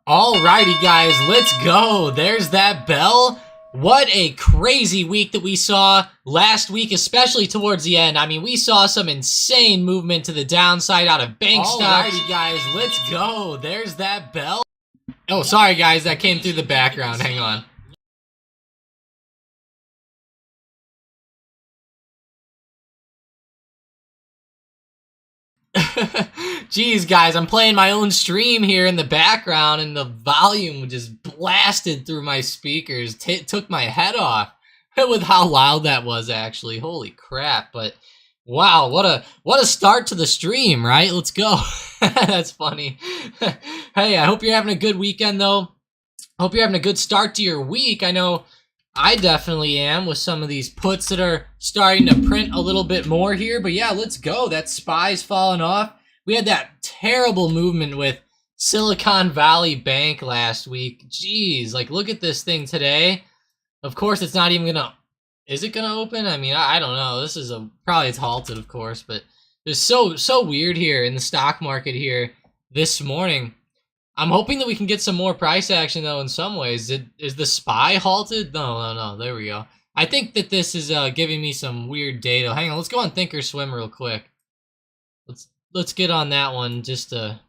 Alrighty guys, let's go. There's that bell. What a crazy week that we saw last week, especially towards the end. I mean, we saw some insane movement to the downside out of bank stocks. Alrighty guys, let's go. There's that bell. Oh, sorry guys, that came through the background. Hang on. Jeez, guys, I'm playing my own stream here in the background, and the volume just blasted through my speakers. Took my head off with how loud that was, actually. Holy crap! But wow, what a start to the stream, right? Let's go. That's funny. Hey, I hope you're having a good weekend, though. Hope you're having a good start to your week. I know I definitely am with some of these puts that are starting to print a little bit more here. But yeah, let's go. That SPY's falling off. We had that terrible movement with Silicon Valley Bank last week. Jeez, like look at this thing today. Of course, it's not even gonna. Is it gonna open? I mean, I don't know. This is probably it's halted, of course, but it's so weird here in the stock market here this morning. I'm hoping that we can get some more price action though. In some ways, is the SPY halted? No. There we go. I think that this is giving me some weird data. Hang on, let's go on Thinkorswim real quick. Let's get on that one just to.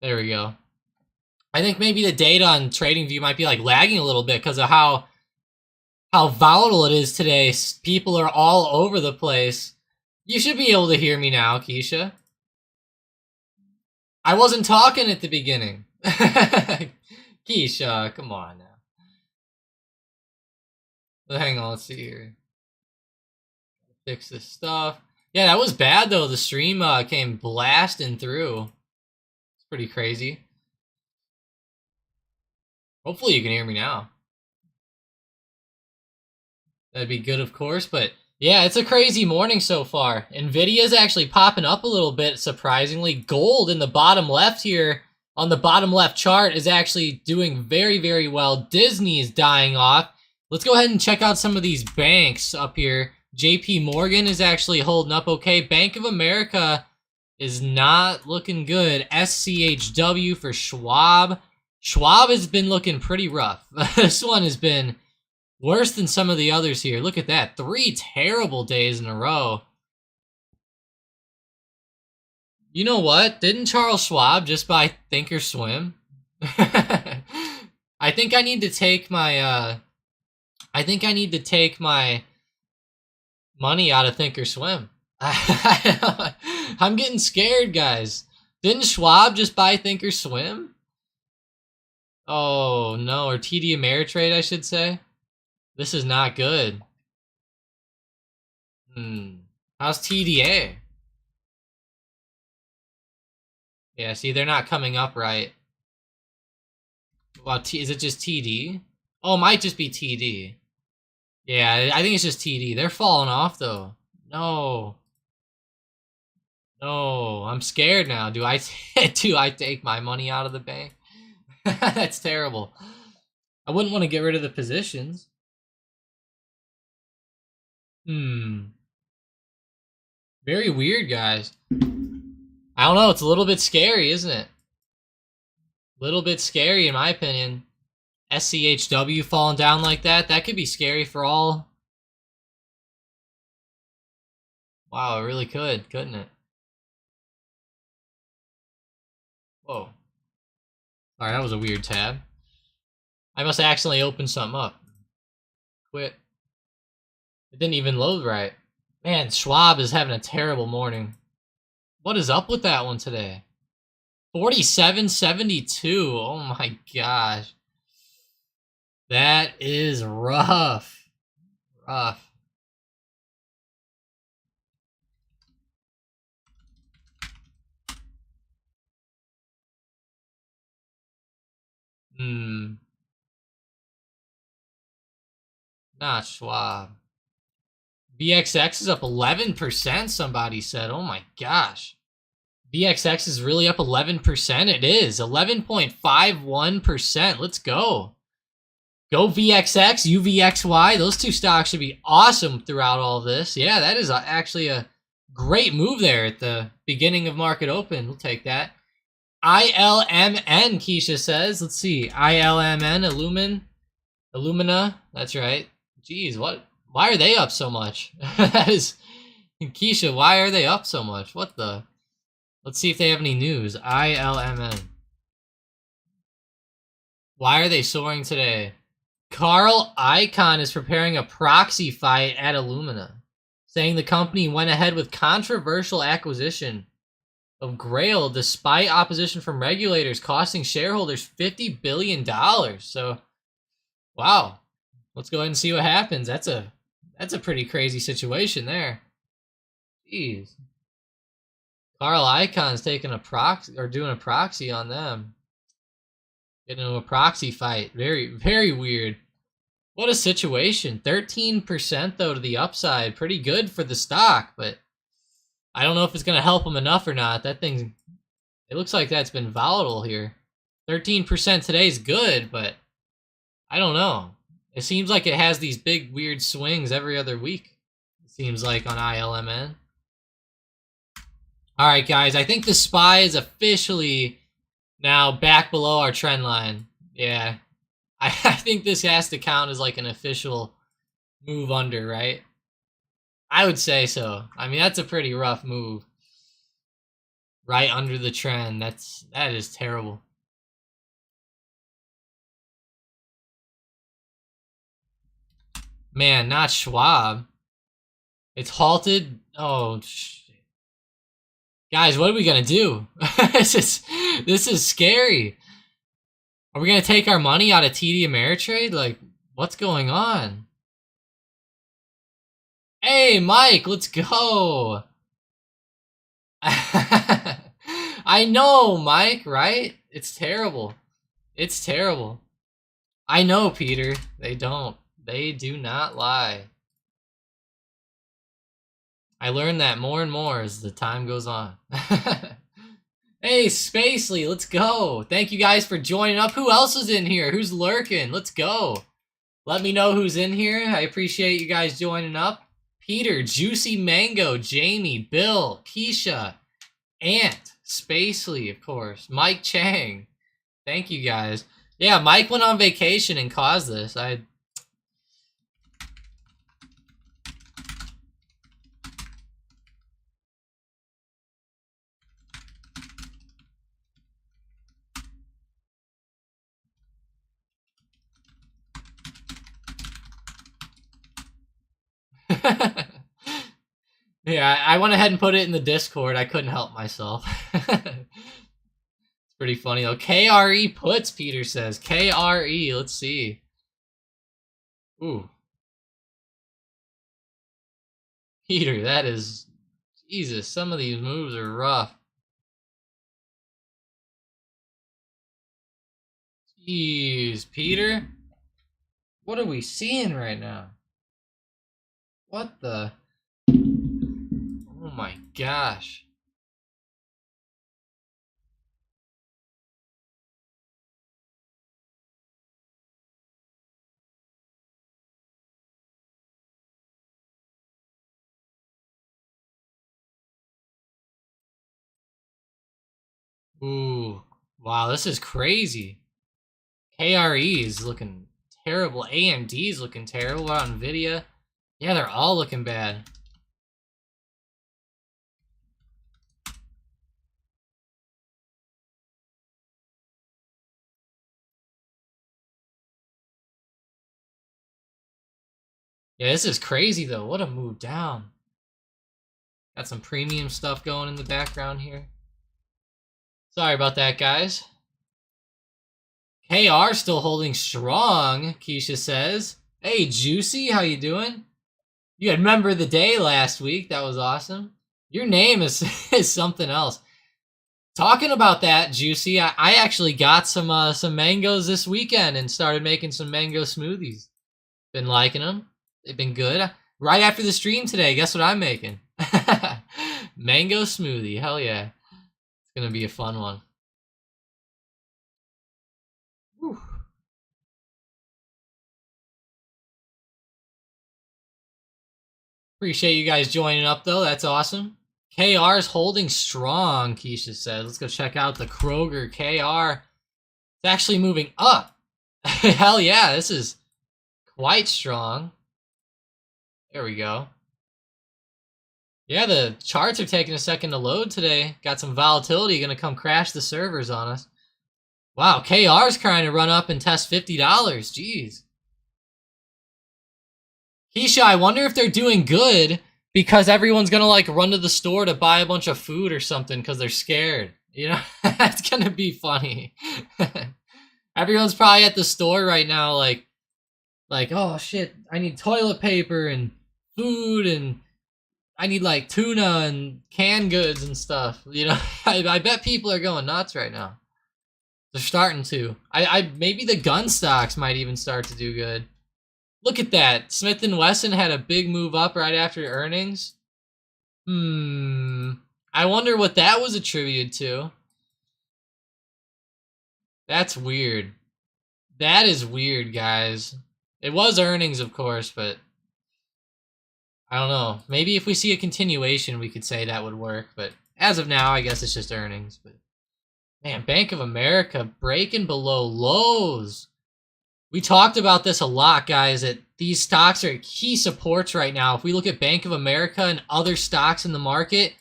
There we go. I think maybe the data on TradingView might be like lagging a little bit because of how volatile it is today. People are all over the place. You should be able to hear me now, Keisha. I wasn't talking at the beginning. Keisha, come on now. But hang on, let's see here. Fix this stuff. Yeah, that was bad though. The stream came blasting through. It's pretty crazy. Hopefully you can hear me now. That'd be good, of course, but yeah, it's a crazy morning so far. Nvidia's actually popping up a little bit, surprisingly. Gold in the bottom left here, on the bottom left chart, is actually doing very, very well. Disney is dying off. Let's go ahead and check out some of these banks up here. JP Morgan is actually holding up okay. Bank of America is not looking good. SCHW for Schwab. Schwab has been looking pretty rough. This one has been worse than some of the others here. Look at that. 3 terrible days in a row. You know what? Didn't Charles Schwab just buy Thinkorswim? I think I need to take my money out of Thinkorswim. I'm getting scared, guys. Didn't Schwab just buy Thinkorswim? Oh no, or TD Ameritrade, I should say. This is not good. How's TDA? Yeah, see, they're not coming up right. Well, is it just TD? Oh, it might just be TD. Yeah, I think it's just TD. They're falling off, though. No. No, I'm scared now. Do I take my money out of the bank? That's terrible. I wouldn't want to get rid of the positions. Very weird, guys. I don't know. It's a little bit scary, isn't it? A little bit scary, in my opinion. SCHW falling down like that. That could be scary for all. Wow, it really could, couldn't it? Whoa. Alright, that was a weird tab. I must have accidentally opened something up. Quit. It didn't even load right. Man, Schwab is having a terrible morning. What is up with that one today? 47.72. Oh my gosh. That is rough. Rough. Not Schwab. VXX is up 11%, somebody said. Oh my gosh. VXX is really up 11%. It is. 11.51%. Let's go. Go VXX, UVXY. Those two stocks should be awesome throughout all of this. Yeah, that is actually a great move there at the beginning of market open. We'll take that. ILMN, Keisha says. Let's see. ILMN, Illumina. That's right. Jeez, what? Why are they up so much? That is... Keisha, why are they up so much? What the... Let's see if they have any news. ILMN. Why are they soaring today? Carl Icahn is preparing a proxy fight at Illumina, saying the company went ahead with controversial acquisition of Grail despite opposition from regulators, costing shareholders $50 billion. So, wow. Let's go ahead and see what happens. That's a pretty crazy situation there. Jeez. Carl Icahn's taking a proxy, or doing a proxy on them. Getting into a proxy fight. Very, very weird. What a situation. 13% though to the upside. Pretty good for the stock, but I don't know if it's going to help them enough or not. That thing, it looks like that's been volatile here. 13% today is good, but I don't know. It seems like it has these big weird swings every other week. It seems like on ILMN. All right, guys, I think the SPY is officially now back below our trend line. Yeah, I think this has to count as like an official move under, right? I would say so. I mean, that's a pretty rough move. Right under the trend. That is terrible. Man, not Schwab. It's halted. Oh, shit. Guys, what are we gonna do? this is scary. Are we gonna take our money out of TD Ameritrade? Like, what's going on? Hey, Mike, let's go. I know, Mike, right? It's terrible. It's terrible. I know, Peter. They don't. They do not lie. I learn that more and more as the time goes on. Hey, Spacely, let's go. Thank you guys for joining up. Who else is in here? Who's lurking? Let's go. Let me know who's in here. I appreciate you guys joining up. Peter, Juicy Mango, Jamie, Bill, Keisha, Ant, Spacely, of course, Mike Chang. Thank you guys. Yeah, Mike went on vacation and caused this. Yeah, I went ahead and put it in the Discord. I couldn't help myself. It's pretty funny though. KRE puts, Peter says. KRE, let's see. Ooh. Peter, that is... Jesus, some of these moves are rough. Jeez, Peter? What are we seeing right now? What the... Oh my gosh. Ooh. Wow, this is crazy. KRE is looking terrible. AMD is looking terrible. On Nvidia. Yeah, they're all looking bad. Yeah, this is crazy though. What a move down. Got some premium stuff going in the background here. Sorry about that, guys. KR still holding strong, Keisha says. Hey, Juicy, how you doing? You had member of the day last week. That was awesome. Your name is, is something else. Talking about that, Juicy, I actually got some mangoes this weekend and started making some mango smoothies. Been liking them. They've been good. Right after the stream today, guess what I'm making? Mango smoothie. Hell yeah. It's going to be a fun one. Whew. Appreciate you guys joining up, though. That's awesome. KR is holding strong, Keisha said. Let's go check out the Kroger KR. It's actually moving up. Hell yeah, this is quite strong. There we go. Yeah, the charts are taking a second to load today. Got some volatility going to come crash the servers on us. Wow, KR's trying to run up and test $50. Jeez. Keisha, I wonder if they're doing good because everyone's going to like run to the store to buy a bunch of food or something because they're scared. You know, that's going to be funny. Everyone's probably at the store right now like, oh shit, I need toilet paper and food and I need like tuna and canned goods and stuff. You know, I bet people are going nuts right now. They're starting to. I maybe the gun stocks might even start to do good. Look at that. Smith & Wesson had a big move up right after earnings. I wonder what that was attributed to. That's weird. That is weird, guys. It was earnings, of course, but I don't know. Maybe if we see a continuation, we could say that would work. But as of now, I guess it's just earnings. But man, Bank of America breaking below lows. We talked about this a lot, guys, that these stocks are key supports right now. If we look at Bank of America and other stocks in the market,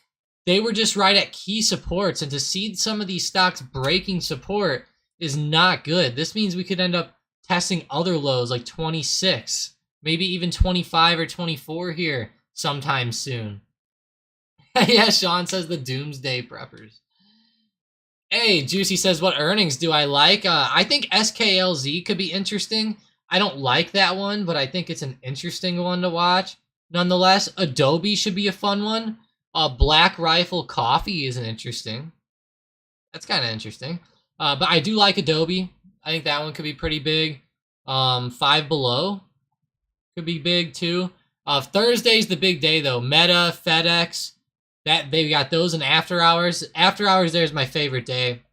they were just right at key supports. And to see some of these stocks breaking support is not good. This means we could end up testing other lows like 26, maybe even 25 or 24 here sometime soon. Yeah, Sean says the doomsday preppers. Hey, Juicy says, what earnings do I like? I think SKLZ could be interesting. I don't like that one, but I think it's an interesting one to watch. Nonetheless, Adobe should be a fun one. Black Rifle Coffee is an interesting. That's kind of interesting. But I do like Adobe. I think that one could be pretty big. Five Below could be big too. Thursday's the big day though. Meta, FedEx. That they got those in after hours. After hours there's my favorite day.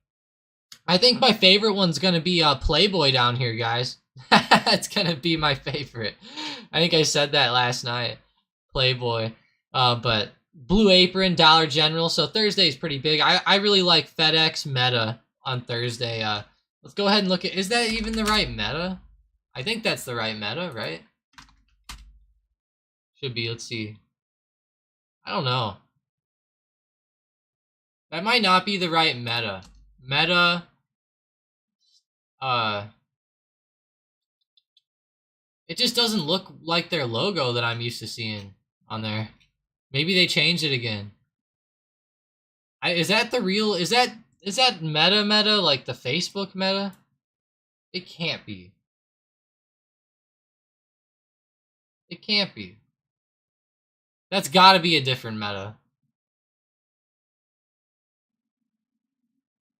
I think my favorite one's gonna be Playboy down here, guys. It's gonna be my favorite. I think I said that last night. Playboy. But Blue Apron, Dollar General. So Thursday's pretty big. I really like FedEx, Meta on Thursday. Let's go ahead and look at, is that even the right Meta? I think that's the right Meta, right? Should be, let's see. I don't know. That might not be the right Meta. Meta, it just doesn't look like their logo that I'm used to seeing on there. Maybe they changed it again. Is that the real, is that Meta, like the Facebook Meta? It can't be. It can't be. That's gotta be a different Meta.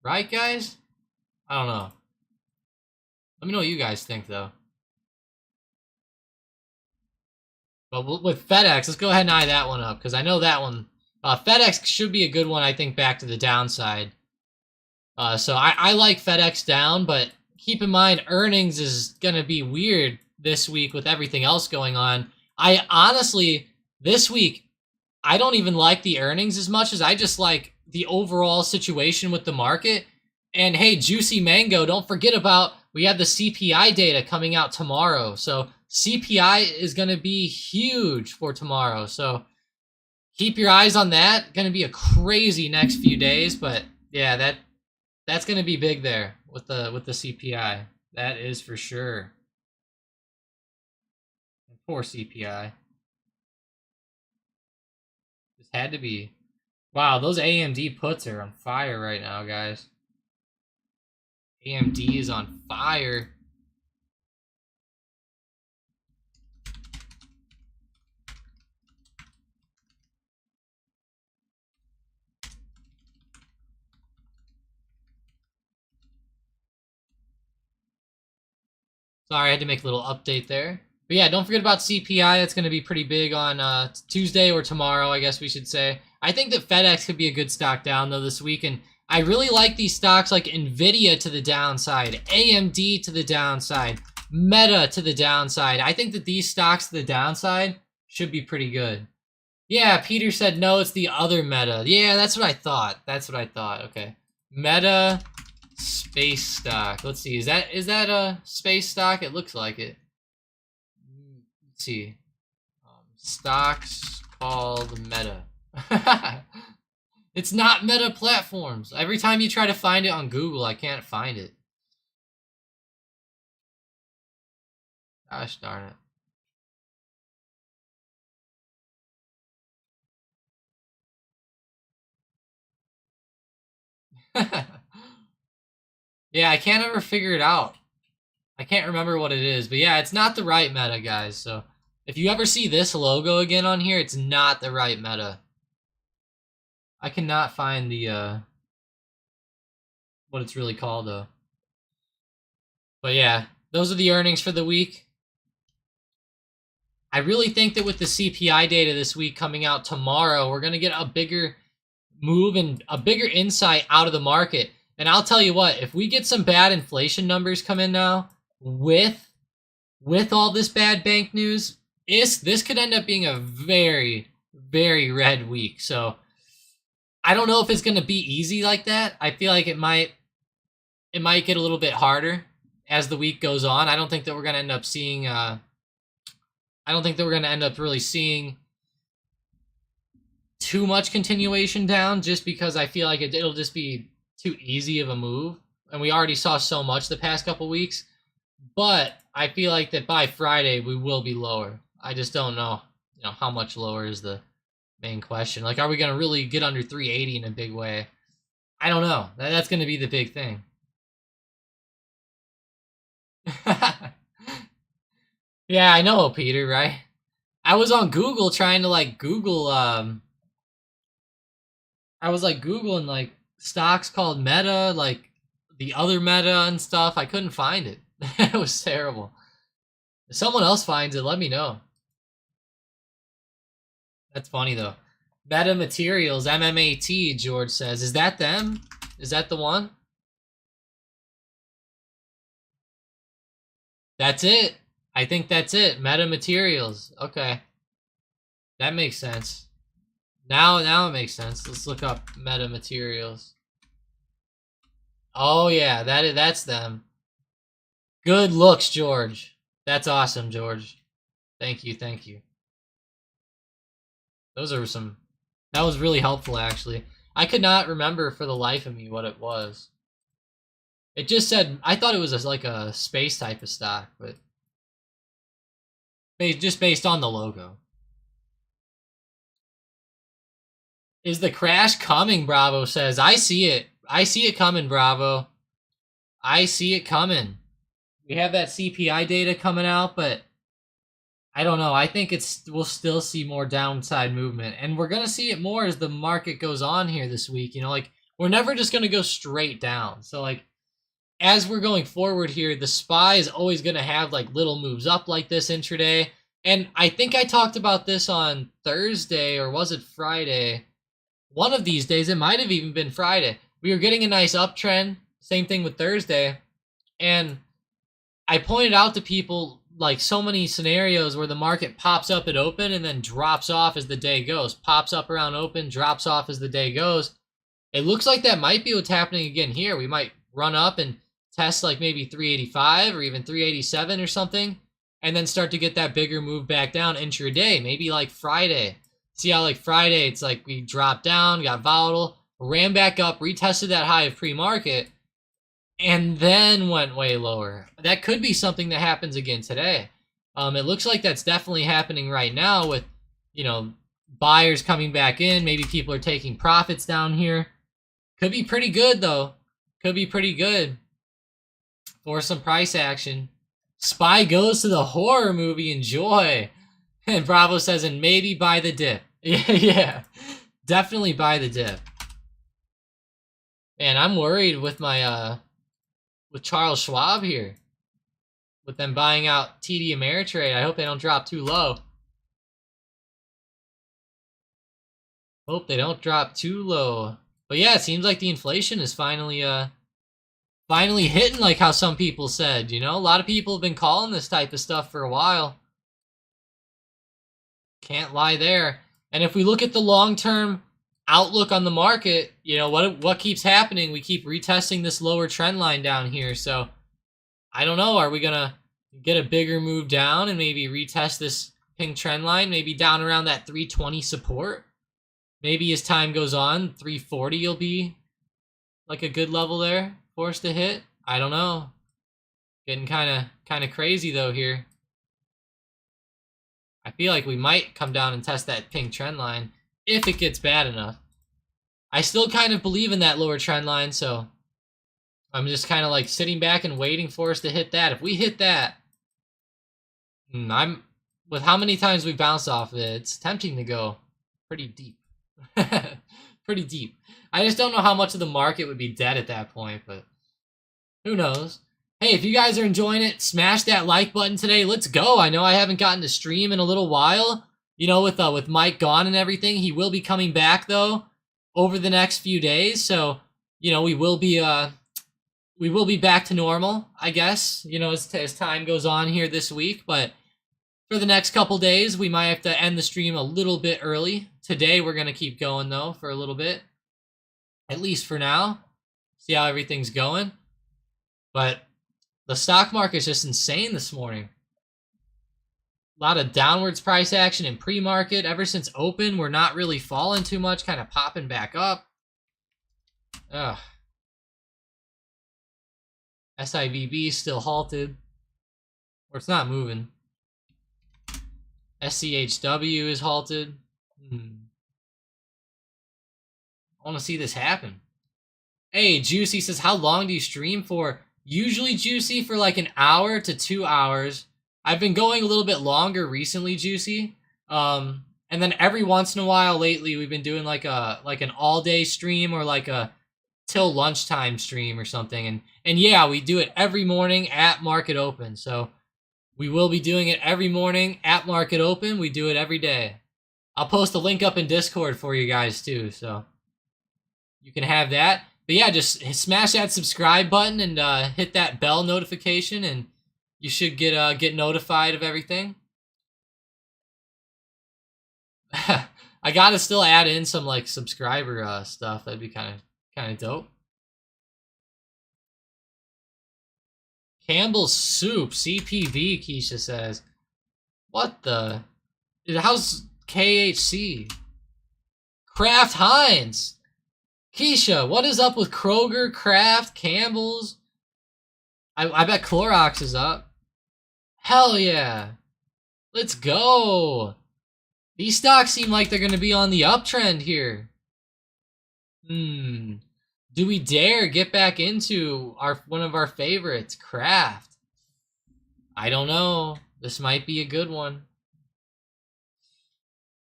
Right, guys? I don't know. Let me know what you guys think, though. But with FedEx, let's go ahead and eye that one up, because I know that one. FedEx should be a good one, I think, back to the downside. So I like FedEx down, but keep in mind, earnings is going to be weird this week with everything else going on. I honestly, this week, I don't even like the earnings as much as I just like the overall situation with the market. And hey, Juicy Mango, don't forget about, we have the CPI data coming out tomorrow. So CPI is going to be huge for tomorrow. So keep your eyes on that. Going to be a crazy next few days, but yeah, that's going to be big there with the CPI. That is for sure. Poor CPI. This had to be. Wow, those AMD puts are on fire right now, guys. AMD is on fire. Sorry, I had to make a little update there. But yeah, don't forget about CPI. That's going to be pretty big on Tuesday or tomorrow, I guess we should say. I think that FedEx could be a good stock down, though, this week. And I really like these stocks like NVIDIA to the downside, AMD to the downside, Meta to the downside. I think that these stocks to the downside should be pretty good. Yeah, Peter said no, it's the other Meta. Yeah, that's what I thought. That's what I thought. Okay. Meta space stock. Let's see. Is that a space stock? It looks like it. Let's see. Stocks called Meta. It's not Meta Platforms. Every time you try to find it on Google, I can't find it. Gosh darn it. Yeah, I can't ever figure it out. I can't remember what it is, but yeah, it's not the right Meta, guys. So if you ever see this logo again on here, it's not the right Meta. I cannot find the what it's really called though. But yeah, those are the earnings for the week. I really think that with the CPI data this week coming out tomorrow, we're going to get a bigger move and a bigger insight out of the market. And I'll tell you what, if we get some bad inflation numbers come in now with all this bad bank news, this could end up being a very, very red week. So I don't know if it's going to be easy like that. I feel like it might get a little bit harder as the week goes on. I don't think that we're going to end up seeing I don't think that we're going to end up really seeing too much continuation down, just because I feel like it'll just be too easy of a move. And we already saw so much the past couple weeks. But I feel like that by Friday we will be lower. I just don't know, how much lower is the main question. Like, are we going to really get under 380 in a big way? I don't know. That's going to be the big thing. Yeah, I know, Peter, right? I was on Google trying to Google I was Googling stocks called Meta, the other Meta and stuff. I couldn't find it. It was terrible. If someone else finds it, let me know. That's funny though. Meta Materials, MMAT, George says. Is that them? Is that the one? That's it. I think that's it. Meta Materials. Okay. That makes sense. Now it makes sense. Let's look up Meta Materials. Oh yeah, that's them. Good looks, George. That's awesome, George. Thank you, thank you. Those are some. That was really helpful, actually. I could not remember for the life of me what it was. It just said, I thought it was like a space type of stock, but just based on the logo. Is the crash coming? Bravo says. I see it. I see it coming, Bravo. I see it coming. We have that CPI data coming out, but I don't know. I think we'll still see more downside movement, and we're gonna see it more as the market goes on here this week. We're never just gonna go straight down. So as we're going forward here, the SPY is always gonna have little moves up like this intraday. And I think I talked about this on Thursday, or was it Friday? One of these days, it might have even been Friday. We were getting a nice uptrend. Same thing with Thursday, and I pointed out to people so many scenarios where the market pops up at open and then drops off as the day goes. Pops up around open, drops off as the day goes. It looks like that might be what's happening again here. We might run up and test maybe 385 or even 387 or something, and then start to get that bigger move back down intraday, maybe Friday. See how Friday, it's we dropped down, got volatile, ran back up, retested that high of pre-market, and then went way lower. That could be something that happens again today. It looks like that's definitely happening right now with, buyers coming back in. Maybe people are taking profits down here. Could be pretty good, though. Could be pretty good for some price action. SPY goes to the horror movie. Enjoy. And Bravo says, and maybe buy the dip. Yeah, definitely buy the dip. And I'm worried with my with Charles Schwab here, with them buying out TD Ameritrade. I hope they don't drop too low. Hope they don't drop too low. But yeah, it seems like the inflation is finally hitting, like how some people said. A lot of people have been calling this type of stuff for a while. Can't lie there. And if we look at the long-term outlook on the market, you know, what keeps happening? We keep retesting this lower trend line down here. So I don't know. Are we going to get a bigger move down and maybe retest this pink trend line? Maybe down around that 320 support? Maybe as time goes on, 340 will be like a good level there for us to hit. I don't know. Getting kind of crazy though here. I feel like we might come down and test that pink trend line if it gets bad enough. I still kind of believe in that lower trend line, so I'm just kind of like sitting back and waiting for us to hit that. If we hit that, I'm with how many times we bounced off of it, it's tempting to go pretty deep. Pretty deep. I just don't know how much of the market would be dead at that point, but who knows? Hey, if you guys are enjoying it, smash that like button today. Let's go. I know I haven't gotten to stream in a little while, you know, with Mike gone and everything. He will be coming back though over the next few days, so you know we will be back to normal, I guess. You know, as time goes on here this week, but for the next couple days, we might have to end the stream a little bit early. Today, we're gonna keep going though for a little bit, at least for now. See how everything's going, but. The stock market is just insane this morning. A lot of downwards price action in pre-market. Ever since open, we're not really falling too much, kind of popping back up. Ugh. SIVB still halted. Or it's not moving. SCHW is halted. I want to see this happen. Hey, Juicy says, how long do you stream for? Usually, Juicy, for like an hour to 2 hours. I've been going a little bit longer recently, Juicy. And then every once in a while lately, we've been doing like an all-day stream or like a till lunchtime stream or something. And yeah, we do it every morning at market open. So we will be doing it every morning at market open. We do it every day. I'll post a link up in Discord for you guys too, so you can have that. But yeah, just smash that subscribe button and hit that bell notification, and you should get notified of everything. I gotta still add in some like subscriber stuff. That'd be kind of dope. Campbell's Soup CPV, Keisha says. What the? How's KHC? Kraft Heinz. Keisha, what is up with Kroger, Kraft, Campbell's? I bet Clorox is up. Hell yeah. Let's go. These stocks seem like they're going to be on the uptrend here. Do we dare get back into one of our favorites, Kraft? I don't know. This might be a good one.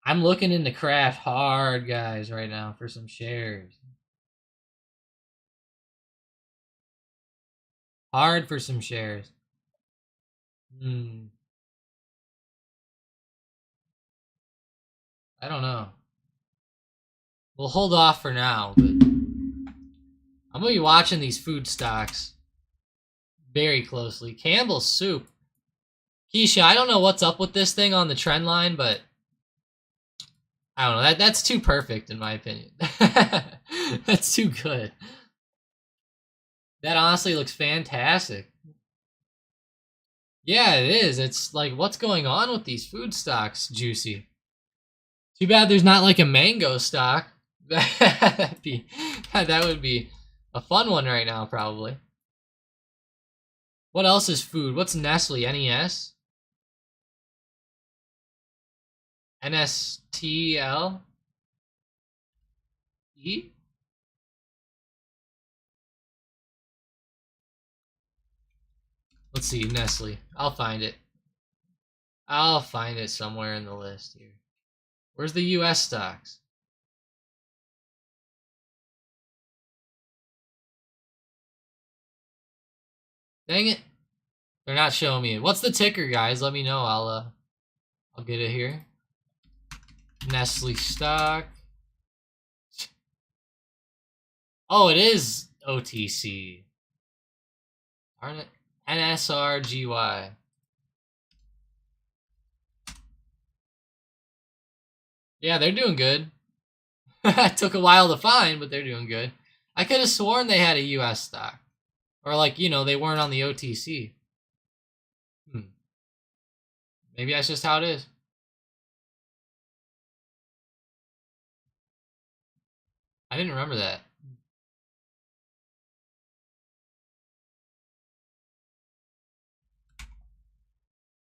I'm looking into Kraft hard, guys, right now for some shares. Hard for some shares. I don't know. We'll hold off for now, but I'm going to be watching these food stocks very closely. Campbell's Soup. Keisha, I don't know what's up with this thing on the trend line, but I don't know. That's too perfect, in my opinion. That's too good. That honestly looks fantastic. Yeah, it is. It's like, what's going on with these food stocks, Juicy? Too bad there's not like a mango stock. That would be a fun one right now, probably. What else is food? What's Nestle? NES? NSTL? E? Let's see, Nestle. I'll find it. I'll find it somewhere in the list here. Where's the US stocks? Dang it. They're not showing me it. What's the ticker, guys? Let me know. I'll get it here. Nestle stock. Oh, it is OTC. Aren't it? NSRGY. Yeah, they're doing good. It took a while to find, but they're doing good. I could have sworn they had a US stock. Or like, they weren't on the OTC. Maybe that's just how it is. I didn't remember that.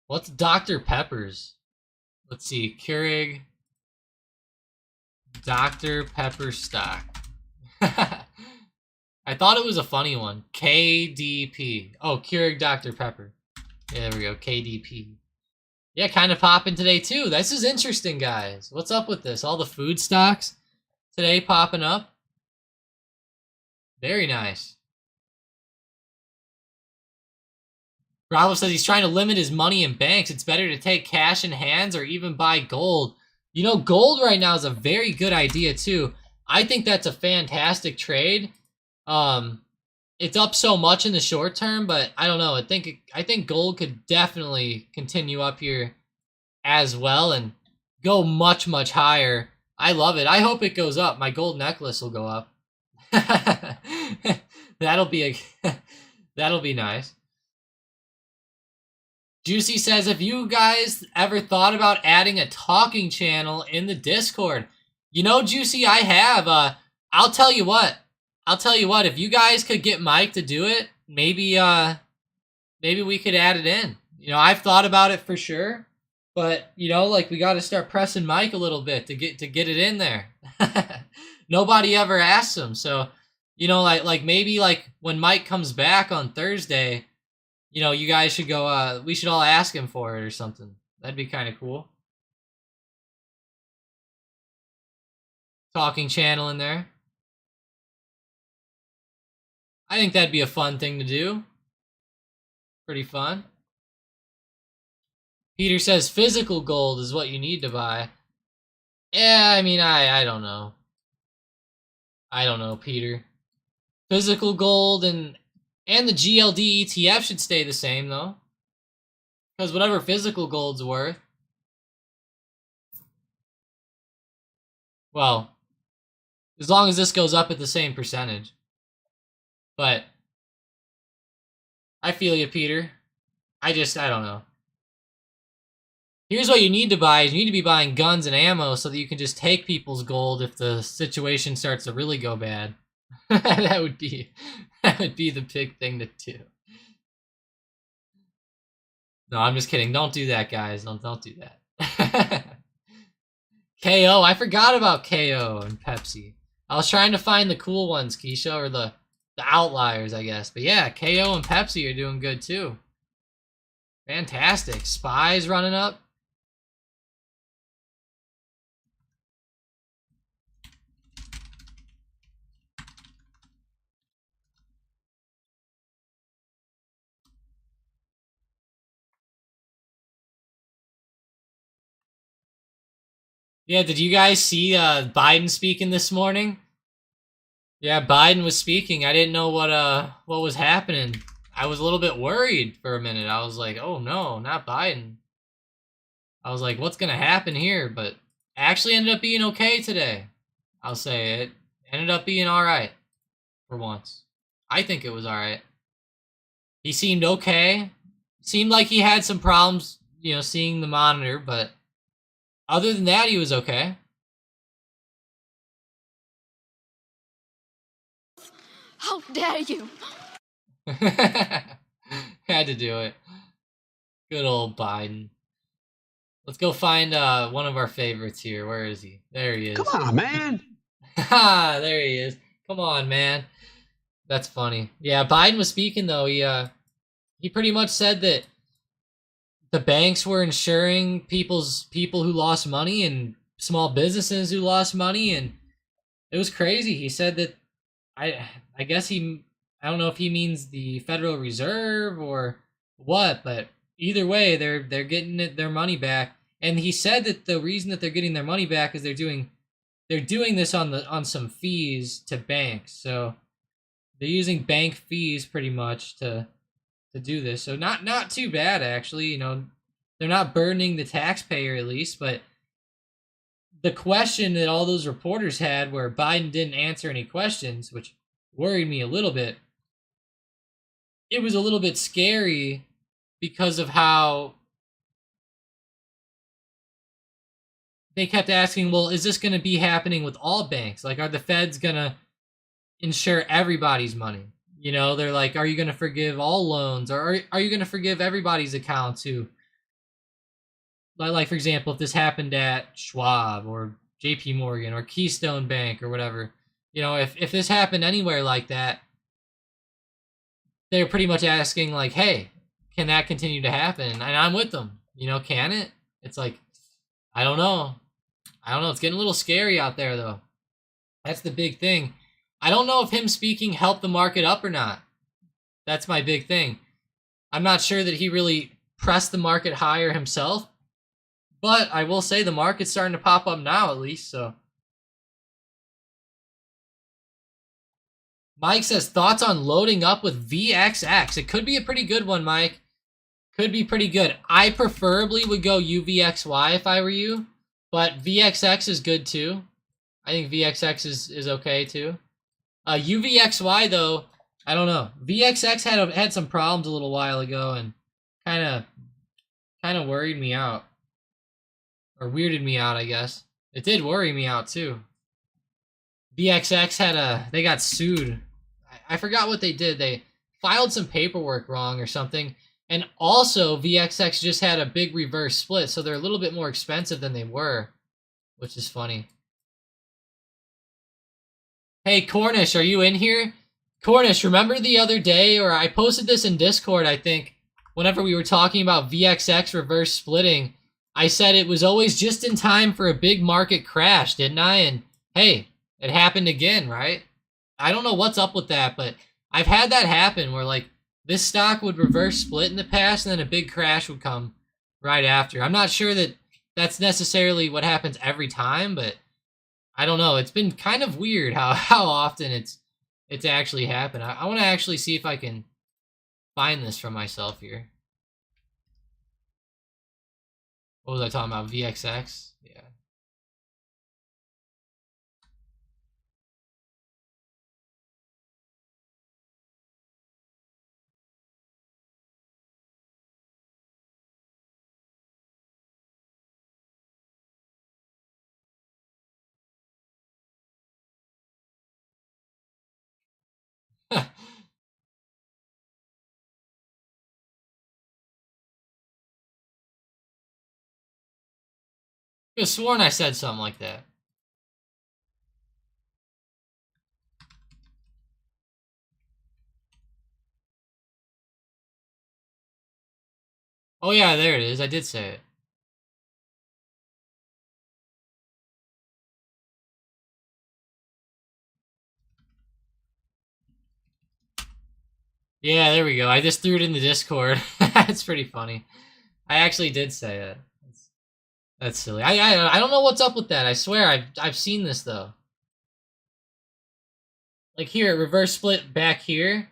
What's Dr. Pepper's? Let's see. Keurig Dr. Pepper stock. I thought it was a funny one. KDP. Oh, Keurig Dr. Pepper. Yeah, there we go. KDP. Yeah, kind of popping today too. This is interesting, guys. What's up with this? All the food stocks today popping up. Very nice. Bravo says he's trying to limit his money in banks. It's better to take cash in hands or even buy gold. Gold right now is a very good idea too. I think that's a fantastic trade. It's up so much in the short term, but I don't know. I think gold could definitely continue up here as well and go much, much higher. I love it. I hope it goes up. My gold necklace will go up. that'll be nice. Juicy says, have you guys ever thought about adding a talking channel in the Discord? Juicy, I have. I'll tell you what. If you guys could get Mike to do it, maybe we could add it in. I've thought about it for sure, but we got to start pressing Mike a little bit to get it in there. Nobody ever asks him, so maybe when Mike comes back on Thursday, you guys should go. We should all ask him for it or something. That'd be kind of cool. Talking channel in there. I think that'd be a fun thing to do. Pretty fun. Peter says physical gold is what you need to buy. Yeah, I mean, I don't know. I don't know, Peter. Physical gold and the GLD ETF should stay the same, though. Because whatever physical gold's worth. Well, as long as this goes up at the same percentage. But I feel you, Peter. I don't know. Here's what you need to buy. You need to be buying guns and ammo so that you can just take people's gold if the situation starts to really go bad. that would be the big thing to do. No, I'm just kidding. Don't do that, guys. Don't do that. KO. I forgot about KO and Pepsi. I was trying to find the cool ones, Keisha, or the outliers, I guess. But yeah, KO and Pepsi are doing good too. Fantastic. Spies running up. Yeah, did you guys see Biden speaking this morning? Yeah, Biden was speaking. I didn't know what was happening. I was a little bit worried for a minute. I was like, oh no, not Biden. I was like, what's gonna happen here? But actually ended up being okay today. I'll say it ended up being alright for once. I think it was alright. He seemed okay. Seemed like he had some problems, seeing the monitor, but other than that, he was okay. How dare you! Had to do it. Good old Biden. Let's go find one of our favorites here. Where is he? There he is. Come on, man. Ha! There he is. Come on, man. That's funny. Yeah, Biden was speaking though. He pretty much said that the banks were insuring people who lost money and small businesses who lost money, and it was crazy. He said that I guess I don't know if he means the Federal Reserve or what, but either way, they're getting their money back. And he said that the reason that they're getting their money back is they're doing this on some fees to banks. So they're using bank fees pretty much to do this. So not too bad actually. They're not burdening the taxpayer at least, but the question that all those reporters had where Biden didn't answer any questions, which worried me a little bit, it was a little bit scary because of how they kept asking, well, is this going to be happening with all banks? Like, are the feds going to insure everybody's money? You know, they're like, are you going to forgive all loans? Or are you going to forgive everybody's accounts who, like, for example, if this happened at Schwab or JP Morgan or Keystone Bank or whatever, you know, if this happened anywhere like that, they're pretty much asking, like, hey, can that continue to happen? And I'm with them. You know, can it? It's like, I don't know. I don't know. It's getting a little scary out there, though. That's the big thing. I don't know if him speaking helped the market up or not. That's my big thing. I'm not sure that he really pressed the market higher himself, but I will say the market's starting to pop up now, at least. So, Mike says thoughts on loading up with VXX. It could be a pretty good one, Mike. Could be pretty good. I preferably would go UVXY if I were you, but VXX is good too. I think VXX is okay too. UVXY though, I don't know. VXX had some problems a little while ago and kind of worried me out, or weirded me out, I guess. It did worry me out too. VXX they got sued. I forgot what they did. They filed some paperwork wrong or something. And also, VXX just had a big reverse split, so they're a little bit more expensive than they were, which is funny. Hey, Cornish, are you in here? Cornish, remember the other day, or I posted this in Discord, I think, whenever we were talking about VXX reverse splitting, I said it was always just in time for a big market crash, didn't I? And hey, it happened again, right? I don't know what's up with that, but I've had that happen where, like, this stock would reverse split in the past and then a big crash would come right after. I'm not sure that that's necessarily what happens every time, but I don't know. It's been kind of weird how often it's actually happened. I want to actually see if I can find this for myself here. What was I talking about? VXX? Yeah. I could have sworn I said something like that. Oh yeah, there it is. I did say it. Yeah, there we go. I just threw it in the Discord. That's pretty funny. I actually did say it. That's silly. I don't know what's up with that. I swear I've seen this though. Like here, reverse split back here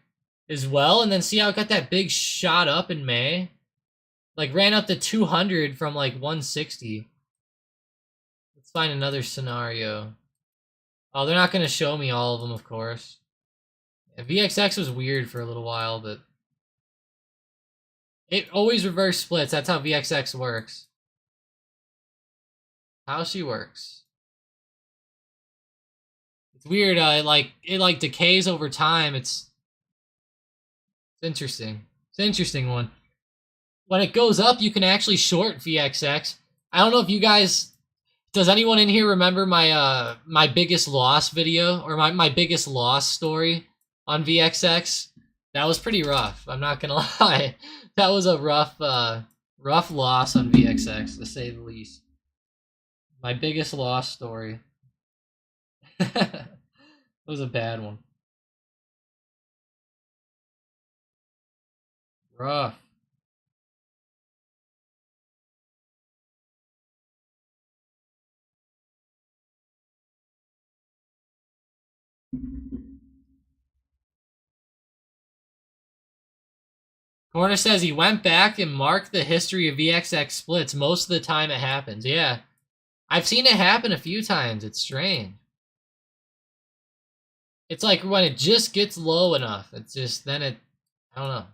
as well, and then see how it got that big shot up in May? Like ran up to 200 from like 160. Let's find another scenario. Oh, they're not going to show me all of them, of course. Yeah, VXX was weird for a little while, but it always reverse splits. That's how VXX works. How she works. It's weird. It like decays over time. It's interesting. It's an interesting one. When it goes up, you can actually short VXX. I don't know if you guys. Does anyone in here remember my my biggest loss video or my biggest loss story on VXX? That was pretty rough. I'm not gonna lie. That was a rough rough loss on VXX, to say the least. My biggest loss story. It was a bad one. Rough. Corner says he went back and marked the history of VXX splits. Most of the time it happens. Yeah. I've seen it happen a few times. It's strange. It's like when it just gets low enough. It's just then it. I don't know.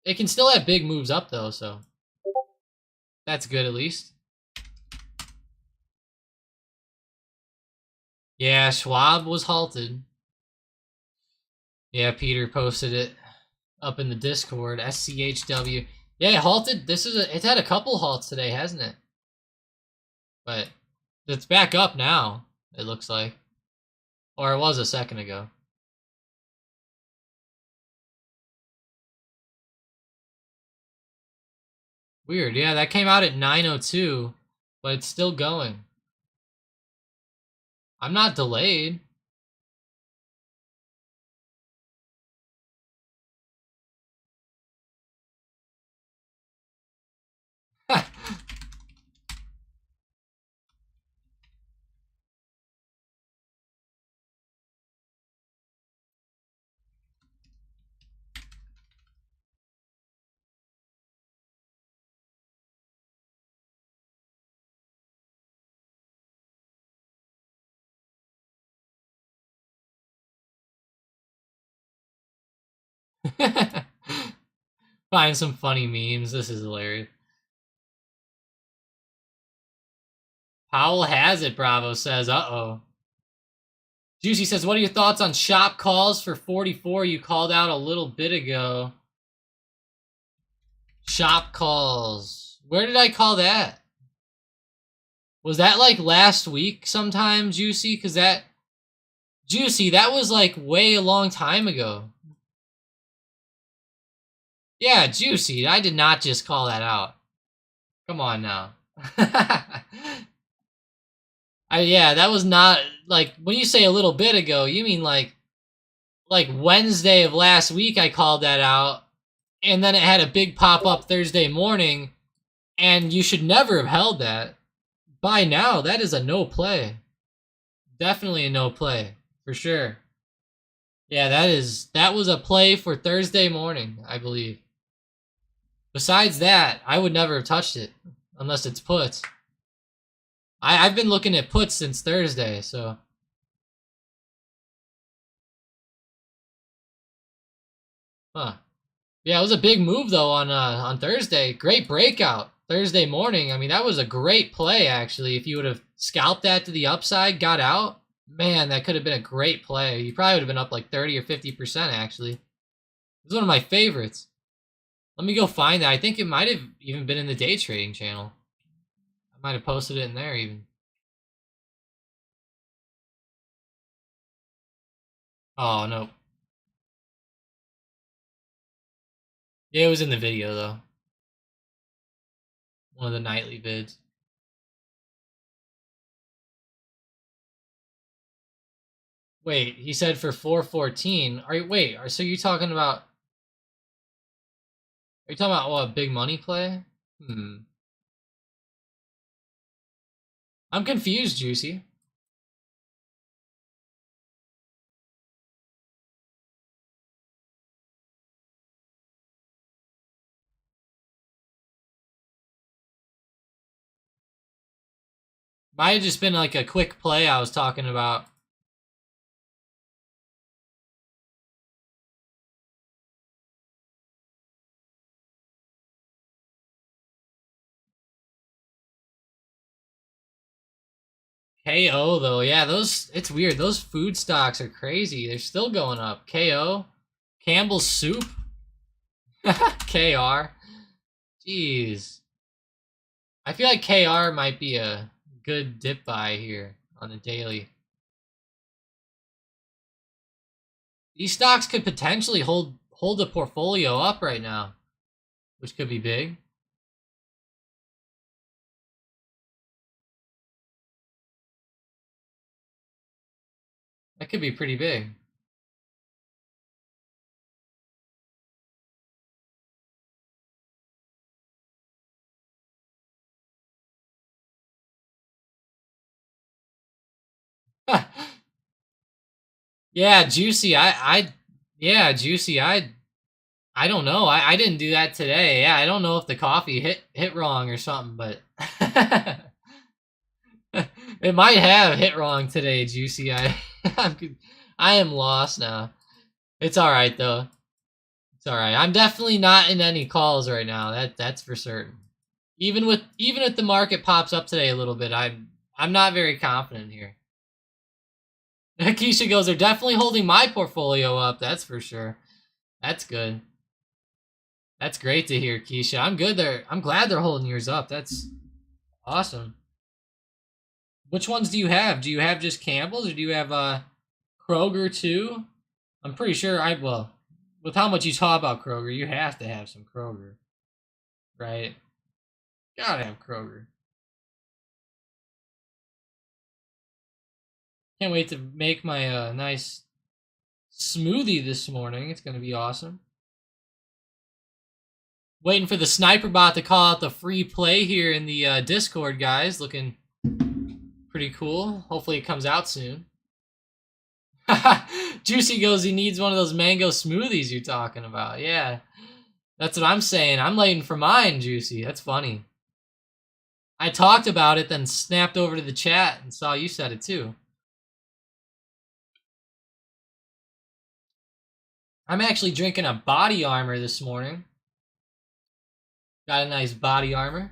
It can still have big moves up though, so that's good at least. Yeah, Schwab was halted. Yeah, Peter posted it up in the Discord. SCHW. Yeah, it halted. It's had a couple halts today, hasn't it? But it's back up now, it looks like. Or it was a second ago. Weird. Yeah, that came out at 9:02, but it's still going. I'm not delayed. Find some funny memes. This is hilarious. Powell has it, Bravo says. Uh-oh. Juicy says, what are your thoughts on shop calls for 44 you called out a little bit ago? Shop calls. Where did I call that? Was that like last week sometime, Juicy? Because that... Juicy, that was like way a long time ago. Yeah, Juicy, I did not just call that out. Come on now. Yeah, that was not like when you say a little bit ago, you mean like Wednesday of last week I called that out, and then it had a big pop up Thursday morning, and you should never have held that. By now, that is a no play. Definitely a no play, for sure. Yeah, that was a play for Thursday morning, I believe. Besides that, I would never have touched it unless it's puts. I've been looking at puts since Thursday, so. Huh. Yeah, it was a big move though on Thursday. Great breakout Thursday morning. I mean, that was a great play actually. If you would have scalped that to the upside, got out, man, that could have been a great play. You probably would have been up like 30 or 50% actually. It was one of my favorites. Let me go find that. I think it might have even been in the day trading channel. I might have posted it in there even. Oh, no. Yeah, it was in the video, though. One of the nightly vids. Wait, he said for 414. So you talking about... Are you talking about, what, a big money play? I'm confused, Juicy. Might have just been like a quick play I was talking about. KO though, yeah, it's weird. Those food stocks are crazy. They're still going up. KO, Campbell's Soup, KR. Jeez. I feel like KR might be a good dip buy here on the daily. These stocks could potentially hold the portfolio up right now, which could be big. That could be pretty big. Yeah, Juicy. Yeah, Juicy. I don't know. I didn't do that today. Yeah, I don't know if the coffee hit wrong or something, but It might have hit wrong today, Juicy. I am lost now. It's all right though. It's all right. I'm definitely not in any calls right now. That's for certain. Even if the market pops up today a little bit, I'm not very confident here. Keisha goes, they're definitely holding my portfolio up. That's for sure. That's good. That's great to hear, Keisha. I'm good there. I'm glad they're holding yours up. That's awesome. Which ones do you have? Do you have just Campbell's or do you have Kroger too? I'm pretty sure well, with how much you talk about Kroger, you have to have some Kroger. Right? Gotta have Kroger. Can't wait to make my nice smoothie this morning. It's gonna be awesome. Waiting for the sniper bot to call out the free play here in the Discord, guys. Looking pretty cool. Hopefully it comes out soon. Juicy goes, he needs one of those mango smoothies you're talking about. Yeah, that's what I'm saying. I'm waiting for mine, Juicy. That's funny. I talked about it, then snapped over to the chat and saw you said it too. I'm actually drinking a body armor this morning. Got a nice body armor.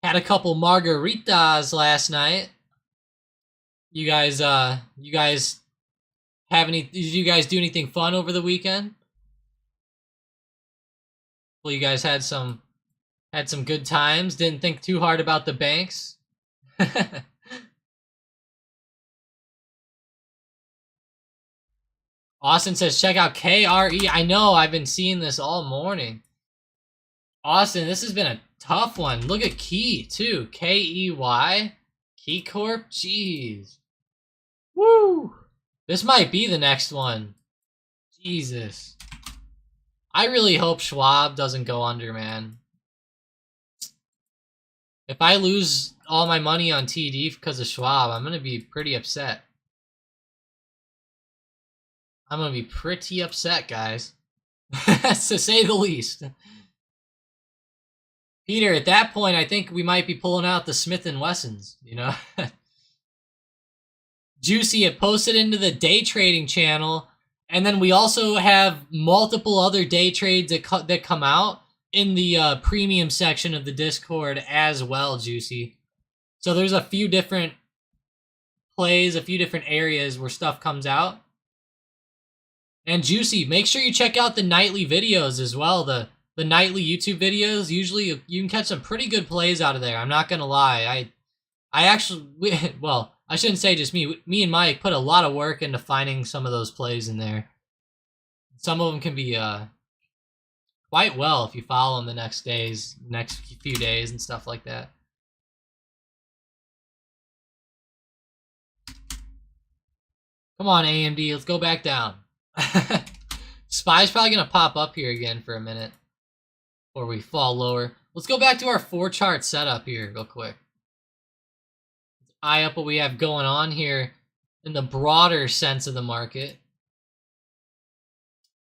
Had a couple margaritas last night. You guys have did you guys do anything fun over the weekend? Well, you guys had some good times. Didn't think too hard about the banks. Austin says, check out KRE. I know, I've been seeing this all morning. Austin, this has been a tough one. Look at Key, too. KEY. Key Corp? Jeez. Woo! This might be the next one. Jesus. I really hope Schwab doesn't go under, man. If I lose all my money on TD because of Schwab, I'm going to be pretty upset. I'm going to be pretty upset, guys. To say the least. Peter, at that point, I think we might be pulling out the Smith & Wessons, you know? Juicy, it posted into the day trading channel, and then we also have multiple other day trades that come out in the premium section of the Discord as well, Juicy. So there's a few different plays, a few different areas where stuff comes out. And Juicy, make sure you check out the nightly videos as well, the nightly YouTube videos. Usually you can catch some pretty good plays out of there. I'm not going to lie. I actually, well, I shouldn't say just me. Me and Mike put a lot of work into finding some of those plays in there. Some of them can be quite well if you follow them the next few days and stuff like that. Come on, AMD, let's go back down. Spy's probably going to pop up here again for a minute before we fall lower. Let's go back to our 4-chart setup here real quick. Let's eye up what we have going on here in the broader sense of the market.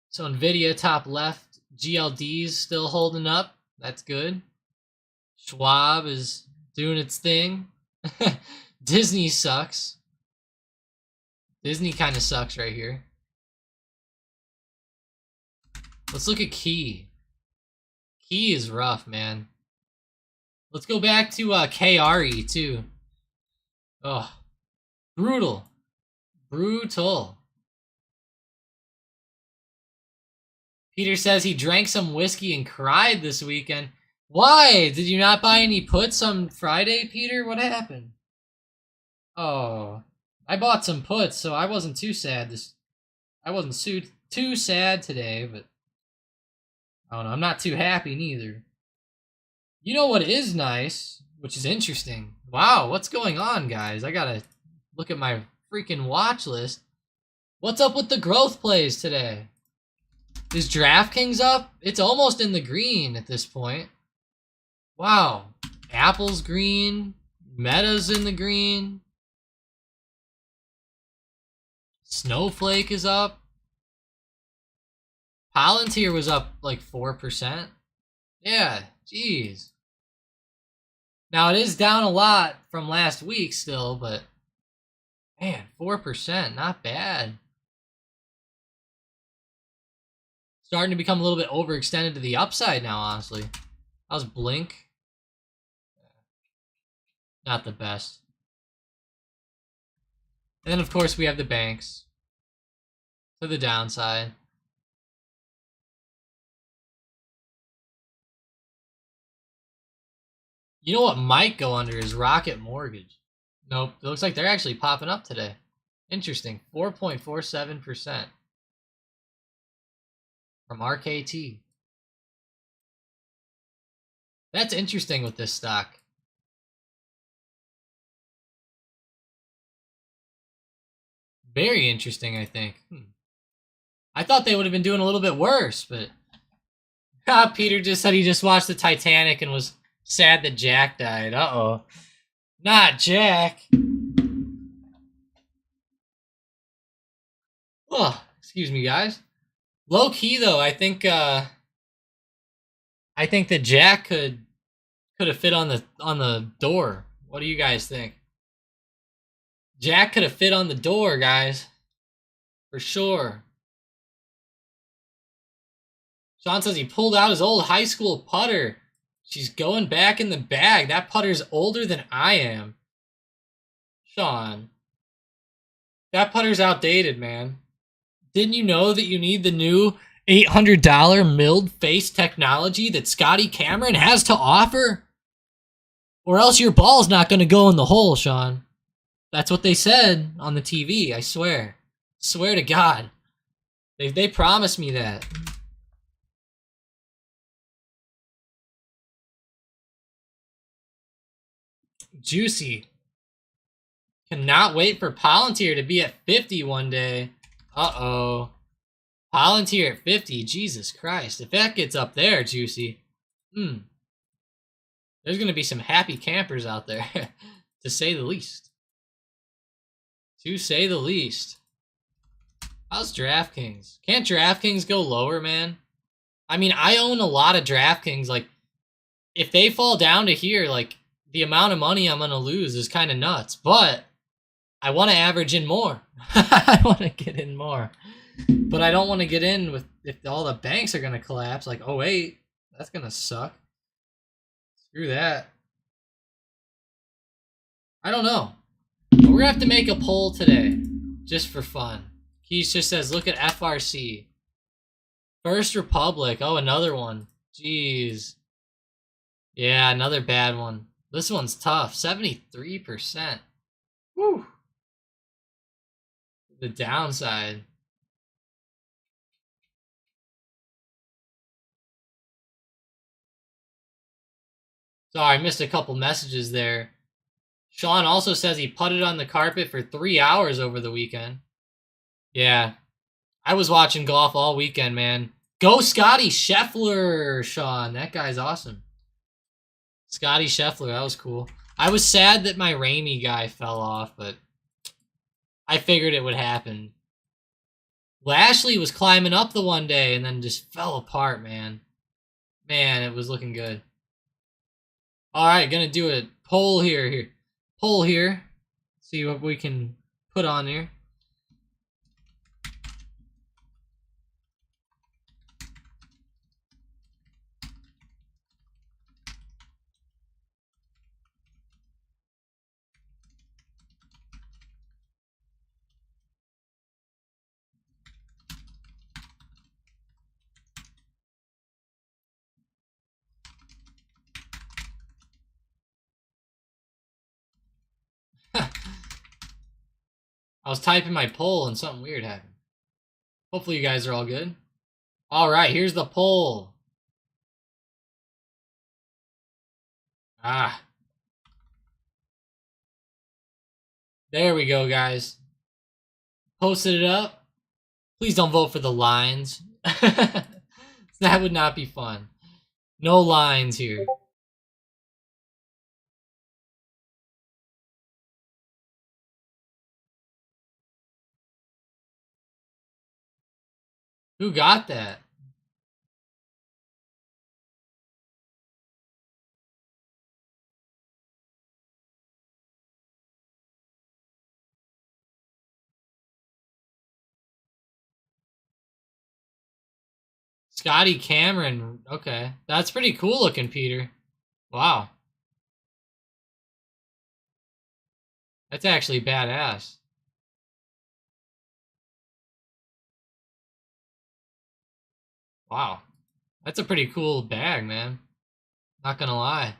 So Nvidia top left, GLD's still holding up. That's good. Schwab is doing its thing. Disney sucks. Disney kind of sucks right here. Let's look at Key. Key is rough, man. Let's go back to KRE too. Oh, brutal. Brutal. Peter says he drank some whiskey and cried this weekend. Why? Did you not buy any puts on Friday, Peter? What happened? Oh, I bought some puts, so I wasn't too sad. I wasn't too sad today, but I don't know. I'm not too happy neither. You know what is nice, which is interesting. Wow, what's going on, guys? I gotta look at my freaking watch list. What's up with the growth plays today? Is DraftKings up? It's almost in the green at this point. Wow. Apple's green. Meta's in the green. Snowflake is up. Palantir was up like 4%. Yeah, jeez. Now it is down a lot from last week still, but man, 4%, not bad. Starting to become a little bit overextended to the upside now, honestly. How's Blink? Not the best. And then, of course, we have the banks to the downside. You know what might go under is Rocket Mortgage. Nope, it looks like they're actually popping up today. Interesting, 4.47% from RKT. That's interesting with this stock. Very interesting, I think. I thought they would have been doing a little bit worse, but Peter just said he just watched the Titanic and was sad that Jack died. Uh-oh. Not Jack. Oh, excuse me, guys. Low key though, I think that Jack could have fit on the door. What do you guys think? Jack could have fit on the door, guys. For sure. Sean says he pulled out his old high school putter. She's going back in the bag. That putter's older than I am. Sean. That putter's outdated, man. Didn't you know that you need the new $800 milled face technology that Scotty Cameron has to offer? Or else your ball's not going to go in the hole, Sean. That's what they said on the TV, I swear. Swear to God. They promised me that. Juicy. Cannot wait for Palantir to be at 50 one day. Uh-oh. Palantir at 50. Jesus Christ. If that gets up there, Juicy. There's going to be some happy campers out there. To say the least. To say the least. How's DraftKings? Can't DraftKings go lower, man? I mean, I own a lot of DraftKings. Like, if they fall down to here, like, the amount of money I'm going to lose is kind of nuts. But I want to average in more. I want to get in more. But I don't want to get in with if all the banks are going to collapse. Like, oh, wait, that's going to suck. Screw that. I don't know. But we're going to have to make a poll today. Just for fun. Keith just says, look at FRC. First Republic. Oh, another one. Jeez. Yeah, another bad one. This one's tough. 73%. Woo. The downside. Sorry, I missed a couple messages there. Sean also says he putted on the carpet for 3 hours over the weekend. Yeah. I was watching golf all weekend, man. Go Scotty Scheffler, Sean. That guy's awesome. Scotty Scheffler, that was cool. I was sad that my Ramey guy fell off, but I figured it would happen. Lashley was climbing up the one day and then just fell apart, man. Man, it was looking good. All right, gonna do a poll here. Poll here. See what we can put on here. I was typing my poll and something weird happened. Hopefully you guys are all good. All right, here's the poll. There we go, guys. Posted it up. Please don't vote for the lines. That would not be fun. No lines here. Who got that? Scotty Cameron. Okay. That's pretty cool looking, Peter. Wow. That's actually badass. Wow. That's a pretty cool bag, man. Not gonna lie.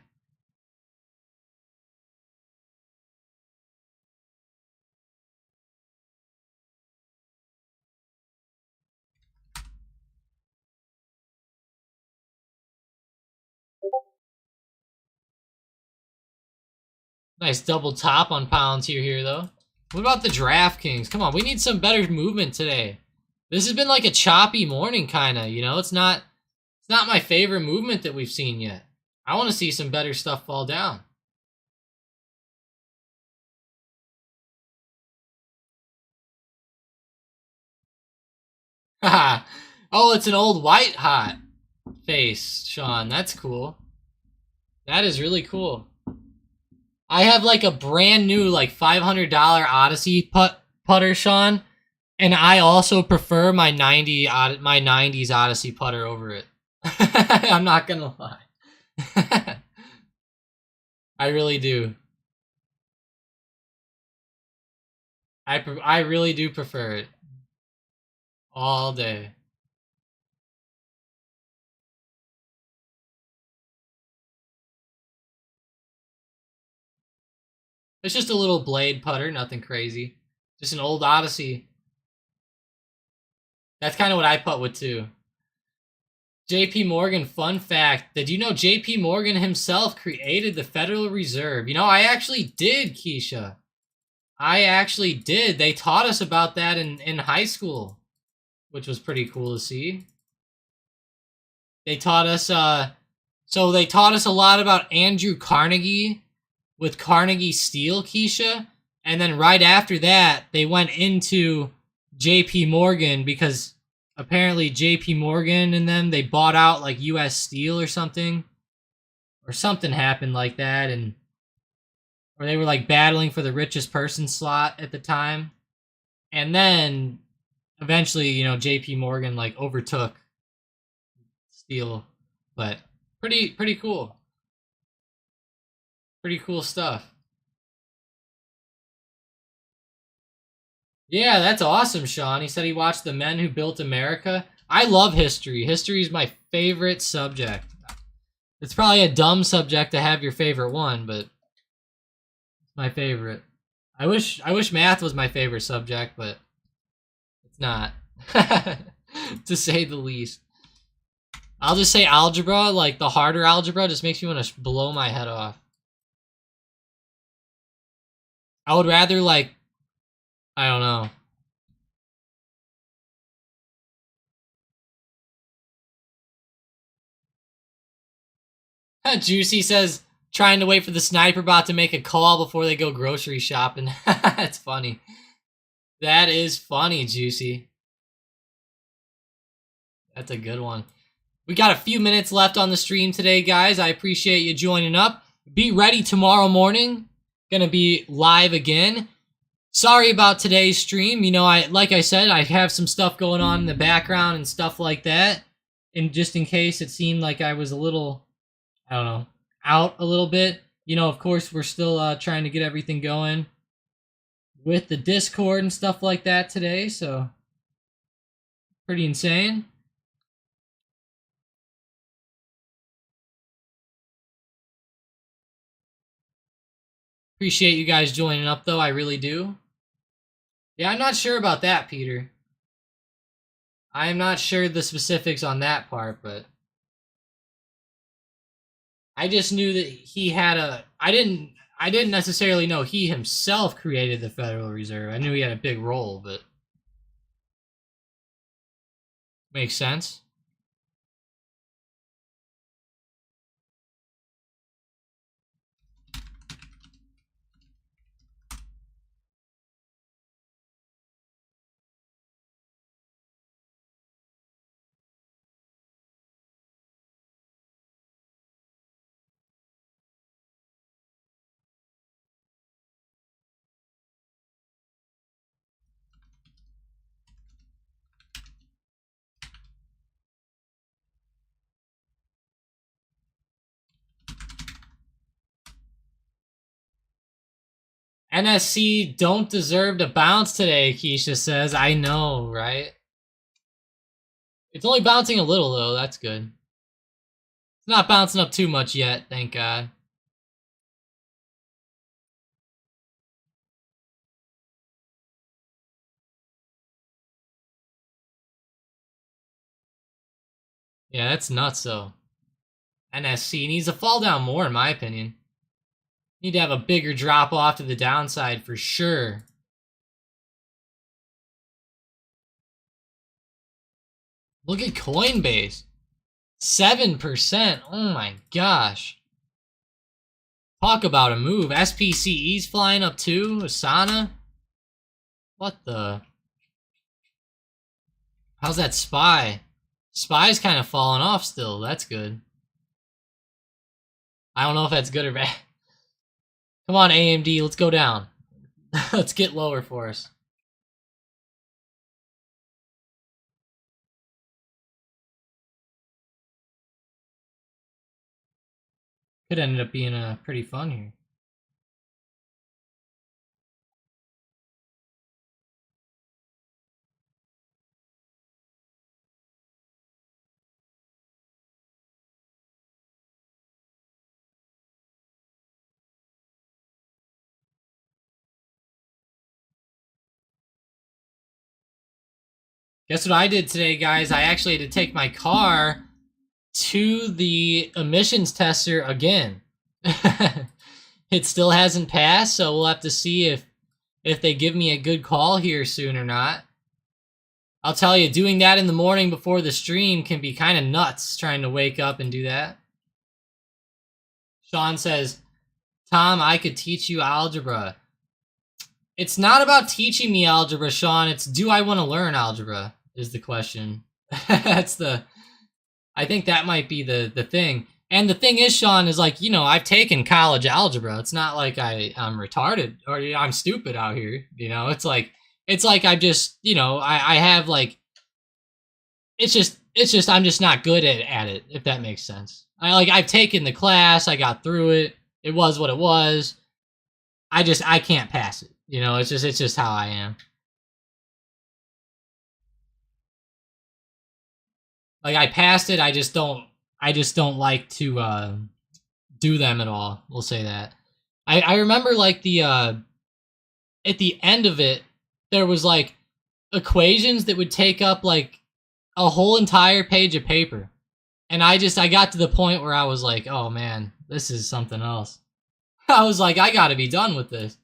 Nice double top on Palantir here, though. What about the DraftKings? Come on, we need some better movement today. This has been like a choppy morning, kind of. You know, it's not my favorite movement that we've seen yet. I want to see some better stuff fall down. Haha. Oh, it's an old white hot face, Sean. That's cool. That is really cool. I have like a brand new like $500 Odyssey putter, Sean, and I also prefer my 90s Odyssey putter over it. I'm not gonna lie. I really do. I really do prefer it all day. It's just a little blade putter, nothing crazy. Just an old Odyssey. That's kind of what I putt with too. JP Morgan, fun fact. Did you know JP Morgan himself created the Federal Reserve? You know, I actually did, Keisha. I actually did. They taught us about that in high school, which was pretty cool to see. They taught us so they taught us a lot about Andrew Carnegie with Carnegie Steel, Keisha, and then right after that they went into JP Morgan because apparently JP Morgan and them they bought out like US Steel or something happened like that, and or they were like battling for the richest person slot at the time. And then eventually, you know, JP Morgan like overtook Steel, but pretty cool. Pretty cool stuff. Yeah, that's awesome, Sean. He said he watched The Men Who Built America. I love history. History is my favorite subject. It's probably a dumb subject to have your favorite one, but it's my favorite. I wish math was my favorite subject, but it's not. To say the least. I'll just say algebra, like the harder algebra, just makes me want to blow my head off. I would rather like I don't know. Juicy says trying to wait for the sniper bot to make a call before they go grocery shopping. That's funny. That is funny, Juicy. That's a good one. We got a few minutes left on the stream today, guys. I appreciate you joining up. Be ready tomorrow morning. Gonna be live again. Sorry about today's stream. You know, like I said, I have some stuff going on in the background and stuff like that. And just in case it seemed like I was a little, I don't know, out a little bit. You know, of course, we're still trying to get everything going with the Discord and stuff like that today. So, pretty insane. Appreciate you guys joining up, though. I really do. Yeah, I'm not sure about that, Peter. I am not sure the specifics on that part, but I just knew that he had a. I didn't necessarily know he himself created the Federal Reserve. I knew he had a big role, but makes sense. NSC don't deserve to bounce today, Keisha says. I know, right? It's only bouncing a little, though. That's good. It's not bouncing up too much yet, thank God. Yeah, that's nuts, though. NSC needs to fall down more, in my opinion. Need to have a bigger drop off to the downside for sure. Look at Coinbase. 7%. Oh my gosh. Talk about a move. SPCE's flying up too. Asana. What the? How's that SPY? SPY's kind of falling off still. That's good. I don't know if that's good or bad. Come on, AMD. Let's go down. Let's get lower for us. Could end up being pretty fun here. Guess what I did today, guys? I actually had to take my car to the emissions tester again. It still hasn't passed, so we'll have to see if they give me a good call here soon or not. I'll tell you, doing that in the morning before the stream can be kind of nuts, trying to wake up and do that. Sean says, Tom, I could teach you algebra. It's not about teaching me algebra, Sean. It's do I want to learn algebra is the question. I think that might be the thing. And the thing is, Sean, is like, you know, I've taken college algebra. It's not like I'm retarded or I'm stupid out here. You know, it's like I just, you know, I have like, it's just I'm just not good at it, if that makes sense. I've taken the class, I got through it. It was what it was. I can't pass it. You know, it's just how I am. Like I passed it, I just don't like to do them at all. We'll say that. I remember like the at the end of it, there was like equations that would take up like a whole entire page of paper. And I got to the point where I was like, oh man, this is something else. I was like, I gotta be done with this.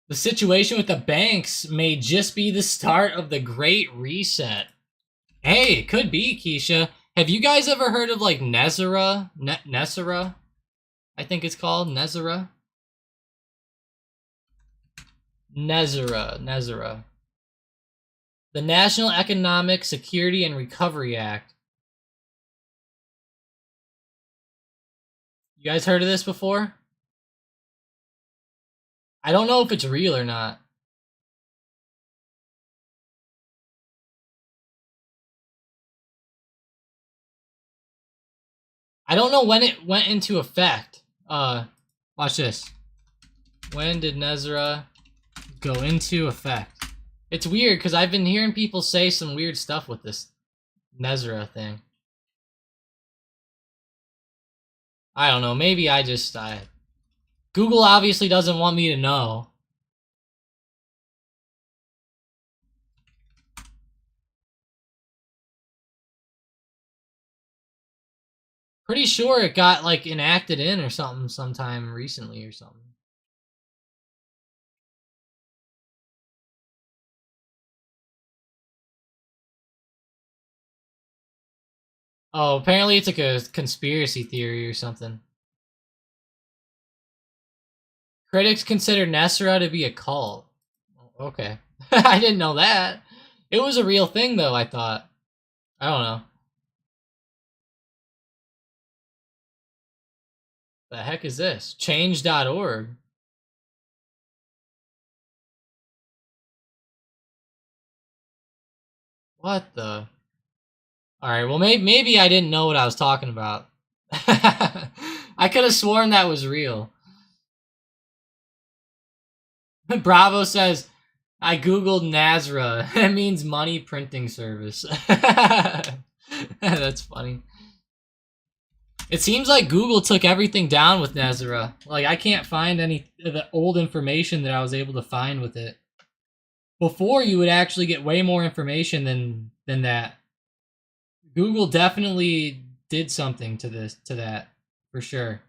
The situation with the banks may just be the start of the Great Reset. Hey, it could be, Keisha. Have you guys ever heard of like Nezara? Nezara? I think it's called Nezara. Nezara. The National Economic Security and Recovery Act. You guys heard of this before? I don't know if it's real or not. I don't know when it went into effect. Watch this. When did Nezara go into effect? It's weird because I've been hearing people say some weird stuff with this Nezara thing. I don't know. Maybe Google obviously doesn't want me to know. Pretty sure it got like enacted in or something sometime recently or something. Oh, apparently it's like a conspiracy theory or something. Critics consider Nesra to be a cult. Okay. I didn't know that. It was a real thing though, I thought. I don't know. The heck is this? Change.org. What the? Alright, well maybe I didn't know what I was talking about. I could have sworn that was real. Bravo says, I googled Nazra. It means money printing service. That's funny. It seems like Google took everything down with Nazra. Like, I can't find any of the old information that I was able to find with it. Before, you would actually get way more information than that. Google definitely did something to that, for sure.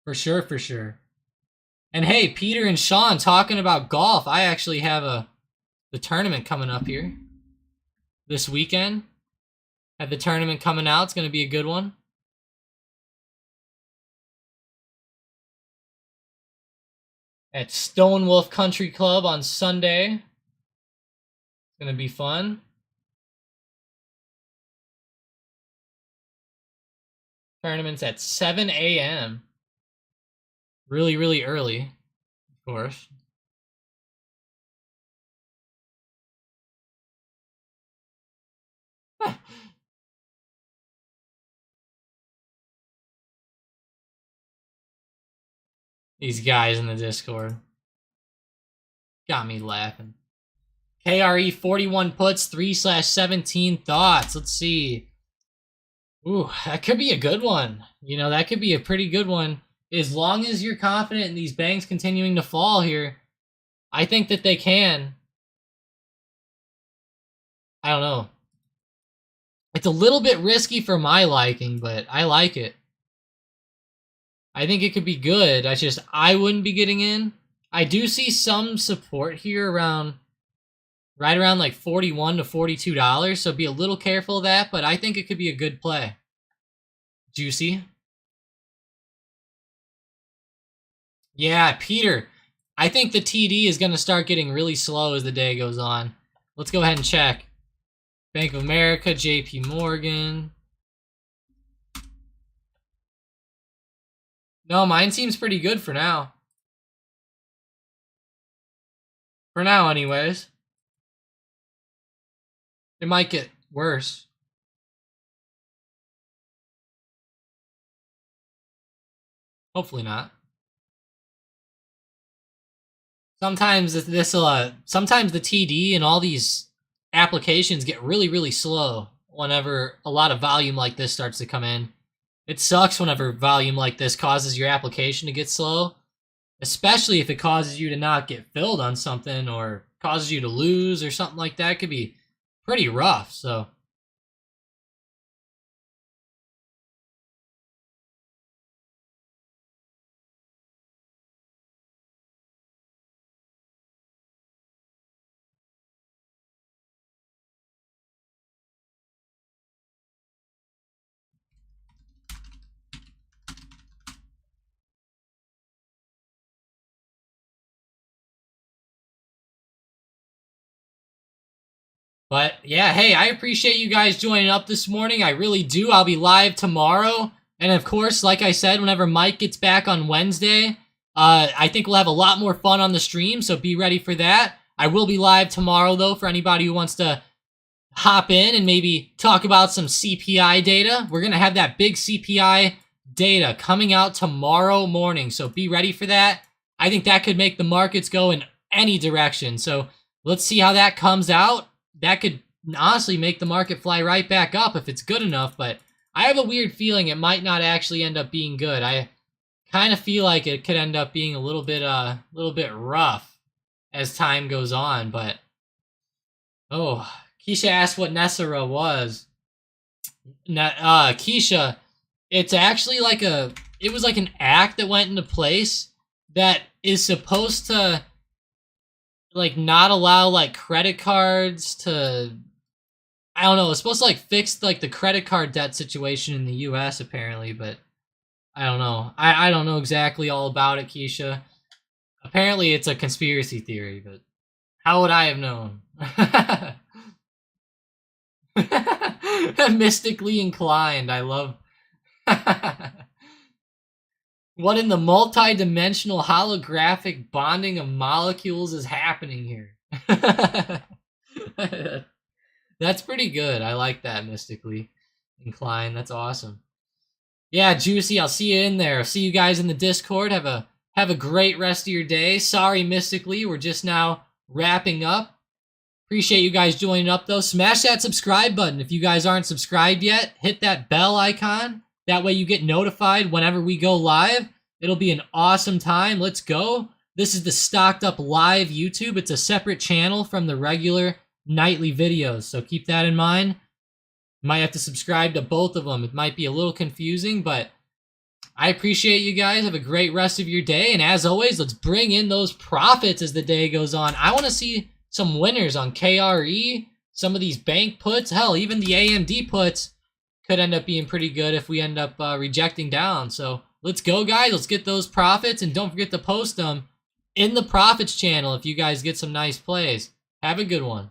For sure. And hey, Peter and Sean talking about golf. I actually have the tournament coming up here this weekend. Have the tournament coming out. It's going to be a good one. At Stone Wolf Country Club on Sunday. It's going to be fun. Tournament's at 7 a.m. Really, really early, of course. These guys in the Discord got me laughing. KRE 41 puts, 3/17 thoughts. Let's see. Ooh, that could be a good one. You know, that could be a pretty good one. As long as you're confident in these banks continuing to fall here, I think that they can. I don't know. It's a little bit risky for my liking, but I like it. I think it could be good. I wouldn't be getting in. I do see some support here right around like $41 to $42, so be a little careful of that, but I think it could be a good play. Juicy. Yeah, Peter. I think the TD is going to start getting really slow as the day goes on. Let's go ahead and check. Bank of America, JP Morgan. No, mine seems pretty good for now. For now, anyways. It might get worse. Hopefully not. Sometimes sometimes the TD and all these applications get really, really slow whenever a lot of volume like this starts to come in. It sucks whenever volume like this causes your application to get slow, especially if it causes you to not get filled on something or causes you to lose or something like that. It could be pretty rough, so. But yeah, hey, I appreciate you guys joining up this morning. I really do. I'll be live tomorrow. And of course, like I said, whenever Mike gets back on Wednesday, I think we'll have a lot more fun on the stream, so be ready for that. I will be live tomorrow, though, for anybody who wants to hop in and maybe talk about some CPI data. We're going to have that big CPI data coming out tomorrow morning, so be ready for that. I think that could make the markets go in any direction. So let's see how that comes out. That could honestly make the market fly right back up if it's good enough, but I have a weird feeling it might not actually end up being good. I kind of feel like it could end up being a little bit rough as time goes on, but oh, Keisha asked what Nessera was. Keisha, it's actually it was like an act that went into place that is supposed to like not allow like credit cards to, I don't know, it's supposed to like fix like the credit card debt situation in the US apparently, but I don't know. I don't know exactly all about it, Keisha. Apparently it's a conspiracy theory, but how would I have known? Mystically inclined. I love. What in the multi-dimensional holographic bonding of molecules is happening here? That's pretty good. I like that, mystically inclined. That's awesome. Yeah, Juicy, I'll see you in there. See you guys in the Discord. Have a great rest of your day. Sorry, Mystically, we're just now wrapping up. Appreciate you guys joining up, though. Smash that subscribe button. If you guys aren't subscribed yet, hit that bell icon. That way you get notified whenever we go live. It'll be an awesome time. Let's go. This is the Stocked Up Live YouTube. It's a separate channel from the regular nightly videos, so keep that in mind. You might have to subscribe to both of them. It might be a little confusing, but I appreciate you guys. Have a great rest of your day, and as always, let's bring in those profits as the day goes on. I want to see some winners on KRE, some of these bank puts. Hell, even the AMD puts could end up being pretty good if we end up rejecting down. So let's go, guys. Let's get those profits, and don't forget to post them in the profits channel if you guys get some nice plays. Have a good one.